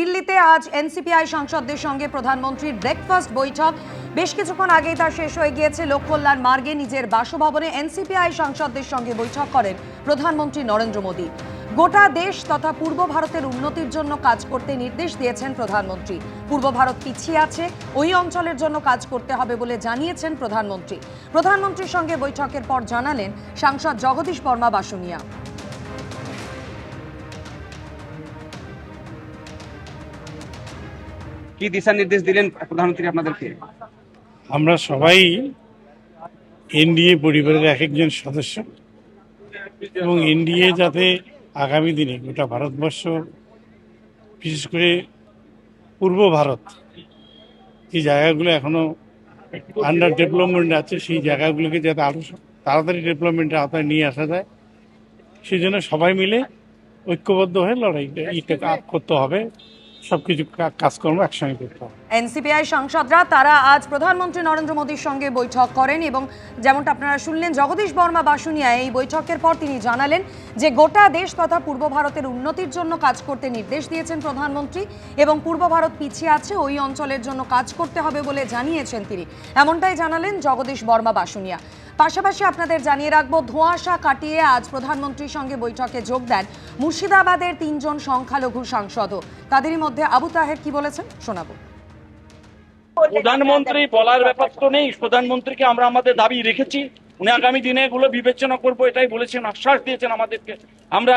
দিল্লিতে আজ এনসিপিআই সাংসদদের সঙ্গে প্রধানমন্ত্রীর ব্রেকফাস্ট বৈঠক। বেশ কিছুক্ষণ আগেই তা শেষ হয়ে গিয়েছে। লোককল্যাণ মার্গে নিজের বাসভবনে এনসিপিআই সাংসদদের সঙ্গে বৈঠক করেন প্রধানমন্ত্রী নরেন্দ্র মোদী। গোটা দেশ তথা পূর্ব ভারতের উন্নতির জন্য কাজ করতে নির্দেশ দিয়েছেন প্রধানমন্ত্রী। পূর্ব ভারত পিছিয়ে আছে, ওই অঞ্চলের জন্য কাজ করতে হবে বলে জানিয়েছেন প্রধানমন্ত্রী। প্রধানমন্ত্রীর সঙ্গে বৈঠকের পর জানালেন সাংসদ জগদীশ বর্মা বাসুনিয়া। কি দিশা নির্দেশ দিলেন প্রধানমন্ত্রী আপনাদেরকে? আমরা সবাই এনডিএ পরিবারের এক একজন সদস্য এবং এনডিএ যাতে আগামী দিনে গোটা ভারতবর্ষ, বিশেষ করে পূর্ব ভারত যে জায়গাগুলো এখনো আন্ডার ডেভেলপমেন্ট আছে, সেই জায়গাগুলোকে যাতে আরও তাড়াতাড়ি ডেভেলপমেন্টের আওতায় নিয়ে আসা যায়, সেই জন্য সবাই মিলে ঐক্যবদ্ধ হয়ে লড়াইটা করতে হবে। সবকিছু কাজকর্ম একসঙ্গে করতে হবে। এনসিপিআই সাংসদরা তারা আজ প্রধানমন্ত্রী নরেন্দ্র মোদীর সঙ্গে বৈঠক করেন এবং যেমনটা আপনারা শুনলেন, জগদীশ বর্মা বাসুনিয়া এই বৈঠকের পর তিনি জানালেন যে গোটা দেশ তথা পূর্ব ভারতের উন্নতির জন্য কাজ করতে নির্দেশ দিয়েছেন প্রধানমন্ত্রী এবং পূর্ব ভারত পিছিয়ে আছে, ওই অঞ্চলের জন্য কাজ করতে হবে বলে জানিয়েছেন তিনি। এমনটাই জানালেন জগদীশ বর্মা বাসুনিয়া। পাশাপাশি আপনাদের জানিয়ে রাখবো, ধোঁয়াশা কাটিয়ে আজ প্রধানমন্ত্রীর সঙ্গে বৈঠকে যোগ দেন মুর্শিদাবাদের 3 জন সংখ্যালঘু সাংসদও। তাদেরই মধ্যে আবু তাহের কি বলেছেন শোনাবো। প্রধানমন্ত্রী বলার ব্যাপার তো নেই, প্রধানমন্ত্রীকে আমরা আমাদের দাবি রেখেছি, উনি আগামী দিনে এগুলো বিবেচনা করবো এটাই বলেছেন, আশ্বাস দিয়েছেন আমাদেরকে। আমরা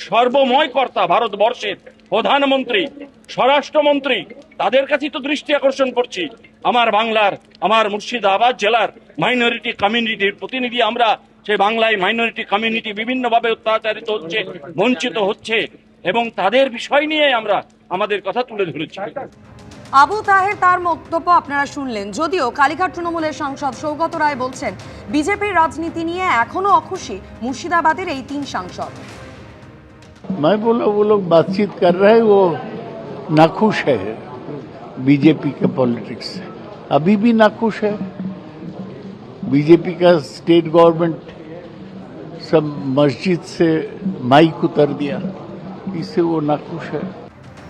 সর্বময় কর্তা ভারতবর্ষের প্রধানমন্ত্রী, স্বরাষ্ট্রমন্ত্রী, তাদের কাছেই তো দৃষ্টি আকর্ষণ করছি। আমার বাংলার, আমার মুর্শিদাবাদ জেলার মাইনরিটি কমিউনিটির প্রতিনিধি আমরা। সেই বাংলায় মাইনরিটি কমিউনিটি বিভিন্নভাবে অত্যাচারিত হচ্ছে, বঞ্চিত হচ্ছে এবং তাদের বিষয় নিয়ে আমরা আমাদের কথা তুলে ধরেছি। আবু তাহের তার বক্তব্য আপনারা শুনলেন। যদিও কালীঘাট তৃণমূলের সাংসদ সৌগত রায় বলছেন বিজেপির রাজনীতি নিয়ে এখনো অখুশি মুর্শিদাবাদের এই 3 সাংসদ। मैं बोला वो लोग बातचीत कर रहे हैं, वो नाखुश है बीजेपी के पॉलिटिक्स से, अभी भी नाखुश है। बीजेपी का स्टेट गवर्नमेंट सब मस्जिद से माइक उतर दिया, इससे वो नाखुश है।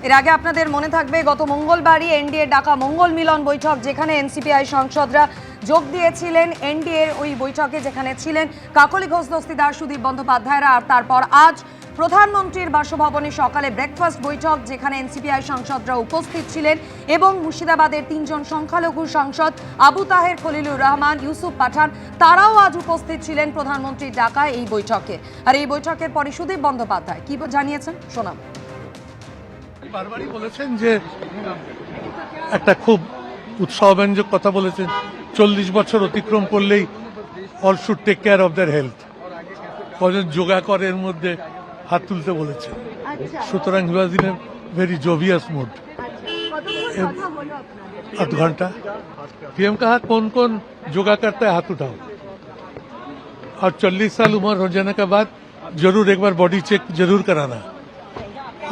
এর আগে আপনাদের মনে থাকবে গত মঙ্গলবারই এনডিএ ডাকা মঙ্গল মিলন বৈঠক, যেখানে এনসিপিআই সাংসদরা যোগ দিয়েছিলেন এনডিএর ওই বৈঠকে, যেখানে ছিলেন কাকলি ঘোষ দস্তিদার, সুদীপ বন্দ্যোপাধ্যায়রা। আর তারপর আজ প্রধানমন্ত্রীর বাসভবনে সকালে ব্রেকফাস্ট বৈঠক, যেখানে এনসিপিআই সাংসদরা উপস্থিত ছিলেন এবং মুর্শিদাবাদের 3 জন সংখ্যালঘু সাংসদ আবু তাহের, খলিলুর রহমান, ইউসুফ পাঠান, তারাও আজ উপস্থিত ছিলেন প্রধানমন্ত্রীর ডাকায় এই বৈঠকে। আর এই বৈঠকের পরে সুদীপ বন্দ্যোপাধ্যায় কি জানিয়েছেন শোনাব। বারবারই বলেছেন যে একটা খুব উৎসাহব্যঞ্জক কথা বলেছেন, 40 বছর অতিক্রম করলেই all should take care of their health. কজন যোগা করে এর মধ্যে হাত তুলতে বলেছে, সুতরাং he was in a very jovial mood. आध घंटा पीएम कहा कौन कौन योगा करता है हाथ उठाओ, और 40 साल उम्र हो जाने के बाद जरूर एक बार बॉडी चेक जरूर कराना।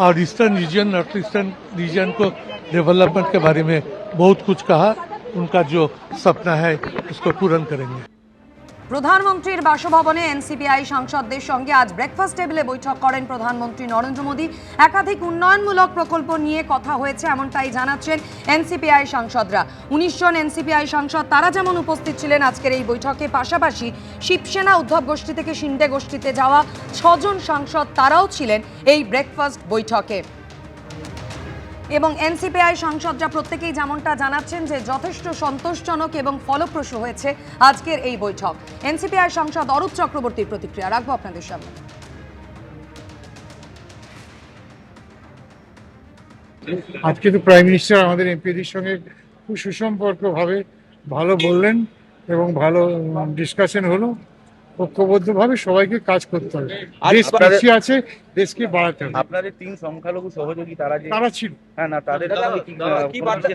और eastern region, north eastern region को डेवलपमेंट के बारे में बहुत कुछ कहा, उनका जो सपना है उसको पूर्ण करेंगे। প্রধানমন্ত্রীর বাসভবনে এনসিপিআই সাংসদদের সঙ্গে আজ ব্রেকফাস্ট টেবিলে বৈঠক করেন প্রধানমন্ত্রী নরেন্দ্র মোদী। একাধিক উন্নয়নমূলক প্রকল্প নিয়ে কথা হয়েছে, এমনটাই জানাচ্ছেন এনসিপিআই সাংসদরা। 19 জন এনসিপিআই সাংসদ তারা যেমন উপস্থিত ছিলেন আজকের এই বৈঠকে, পাশাপাশি শিবসেনা উদ্ধব গোষ্ঠী থেকে শিন্ডে গোষ্ঠীতে যাওয়া 6 জন সাংসদ তারাও ছিলেন এই ব্রেকফাস্ট বৈঠকে। এবং এনসিপিআই সাংসদরা প্রত্যেকেই যেমনটা জানাচ্ছেন যে যথেষ্ট সন্তোষজনক এবং ফলপ্রসূ হয়েছে আজকের এই বৈঠক। এনসিপিআই সাংসদ অরূপ চক্রবর্তীর প্রতিক্রিয়া রাখবো আপনাদের সামনে। আজকে তো প্রাইম মিনিস্টার আমাদের এমপিদের সঙ্গে খুব সুসম্পর্কভাবে ভালো বললেন এবং ভালো ডিসকাশন হলো। ঐক্যবদ্ধভাবে সবাইকে কাজ করতে হবে, দেশ পিছিয়ে আছে, দেশকে বাড়াতে হবে। আপনাদের 3 সংখ্যালঘু সহযোগী তারা ছিল, হ্যাঁ না তাদের কি বার্তা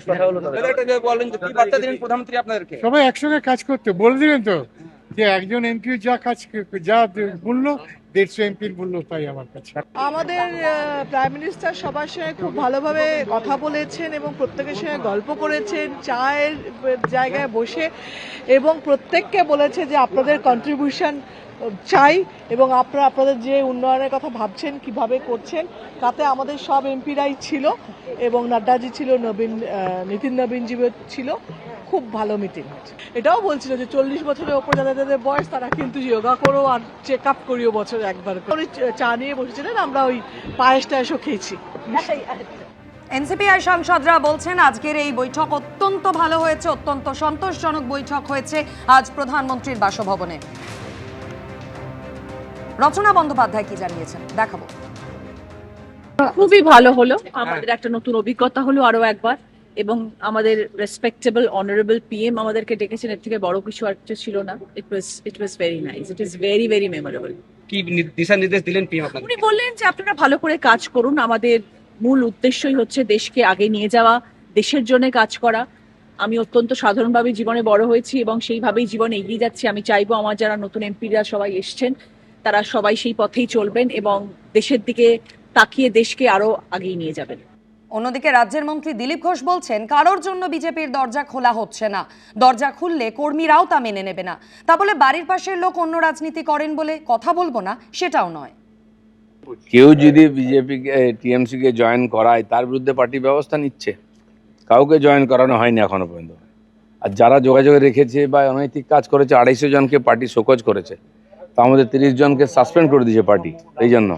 দিলেন প্রধানমন্ত্রী আপনাদেরকে? সবাই একসঙ্গে কাজ করতে বলে দিলেন তো, যে একজন এমপি যা বললো 150 এমপির বললো, তাই আমার কাছে। আমাদের প্রাইম মিনিস্টার সবার সঙ্গে খুব ভালোভাবে কথা বলেছেন এবং প্রত্যেকের সঙ্গে গল্প করেছেন চায়ের জায়গায় বসে, এবং প্রত্যেককে বলেছে যে আপনাদের কন্ট্রিবিউশন চাই এবং আপনারা আপনাদের যে উন্নয়নের কথা ভাবছেন কিভাবে করছেন তাতে আমাদের সব এমপিরাই ছিল এবং নাড্ডাজি ছিল, নিতিন নবীনজি ছিল। খুব ভালো মিটিং হয়েছে। এটাও বলছিল যে 40 বছরের ওপর যাদের বয়স তারা কিন্তু যোগা করো আর চেক আপ করিও বছরে একবার করে। চা নিয়ে বসেছিলেন, আমরা ওই পায়েস টায়েসও খেয়েছি। এনসিপিআই সাংসদরা বলছেন আজকের এই বৈঠক অত্যন্ত ভালো হয়েছে, অত্যন্ত সন্তোষজনক বৈঠক হয়েছে আজ প্রধানমন্ত্রীর বাসভবনে। রচনা বন্দ্যোপাধ্যায় কি জানিয়েছেন দেখাবো। খুবই ভালো হলো, আমাদের একটা নতুন অভিজ্ঞতা হলো আরো একবার, এবং আমাদের রেসপেক্টেবল অনারেবল পিএম আমাদেরকে ডেকেছেন, এর থেকে বড় কিছু আর ছিল না। It was very nice, it is very very memorable. কি দিশা নির্দেশ দিলেন পিএম আপনাদের? উনি বললেন যে আপনারা ভালো করে কাজ করুন, আমাদের মূল উদ্দেশ্যই হচ্ছে দেশকে আগে নিয়ে যাওয়া, দেশের জন্য কাজ করা। আমি অত্যন্ত সাধারণভাবে জীবনে বড় হয়েছি এবং সেইভাবেই জীবনে এগিয়ে যাচ্ছি। আমি চাইবো আমার যারা নতুন এমপিরা সবাই এসছেন তারা সবাই সেই পথেই চলবেন এবং দেশের দিকে তাকিয়ে দেশকে আরো আগিয়ে নিয়ে যাবেন। অন্যদিকে রাজ্যের মন্ত্রী দিলীপ ঘোষ বলছেন কারোর জন্য বিজেপির দরজা খোলা হচ্ছে না, দরজা খুললে কর্মীরাও তা মেনে নেবে না। তা বলে বাড়ির পাশের লোক অন্য রাজনীতি করেন বলে কথা বলবো না, সেটাও নয়। কেউ যদি বিজেপি টিএমসি কে জয়েন করায় তার বিরুদ্ধে পার্টি ব্যবস্থা নিচ্ছে। কাউকে জয়েন করানো হয়নি এখনো পর্যন্ত। আর যারা যোগাযোগে রেখেছে বা অনৈতিক কাজ করেছে 250 জনকে পার্টি শোকজ করেছে, তা আমাদের 30 জনকে সাসপেন্ড করে দিয়েছে পার্টি। এই জন্য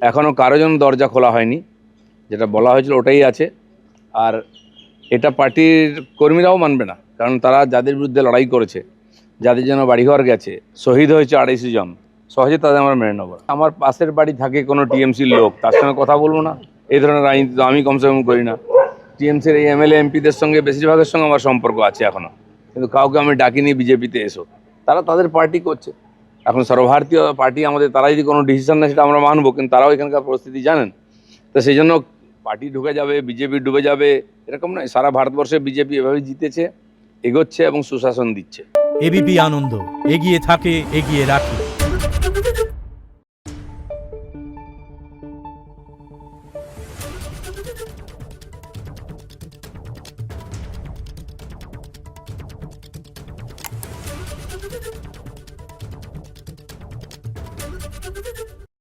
এখনো কারো জন্য দরজা খোলা হয়নি, যেটা বলা হয়েছিল ওটাই আছে। আর এটা পার্টির কর্মীরাও মানবে না, কারণ তারা যাদের বিরুদ্ধে লড়াই করেছে, যাদের জন্য বাড়িঘর গেছে, শহীদ হয়েছে 250 জন, সহজে তাদের আমরা মেনে নেবো। আমার পাশের বাড়ি থাকে কোনো টিএমসির লোক, তার সঙ্গে কথা বলবো না? এই ধরনের রাজনীতি তো আমি কমসে কম করি না। টিএমসির এই এমএলএ এমপিদের সঙ্গে বেশিরভাগের সঙ্গে আমার সম্পর্ক আছে এখনো, কিন্তু কাউকে আমি ডাকিনি বিজেপিতে এসো। তারা তাদের পার্টি করছে। এখন সর্বভারতীয় পার্টি আমাদের, তারা যদি কোনো ডিসিশন নেয় সেটা আমরা মানবো, কিন্তু তারাও এখানকার পরিস্থিতি জানেন। তো সেই জন্য পার্টি ঢুকে যাবে, বিজেপি ডুবে যাবে এরকম নয়। সারা ভারতবর্ষে বিজেপি এভাবে জিতেছে, এগোচ্ছে এবং সুশাসন দিচ্ছে। এবিপি আনন্দ, এগিয়ে থাকে, এগিয়ে রাখে।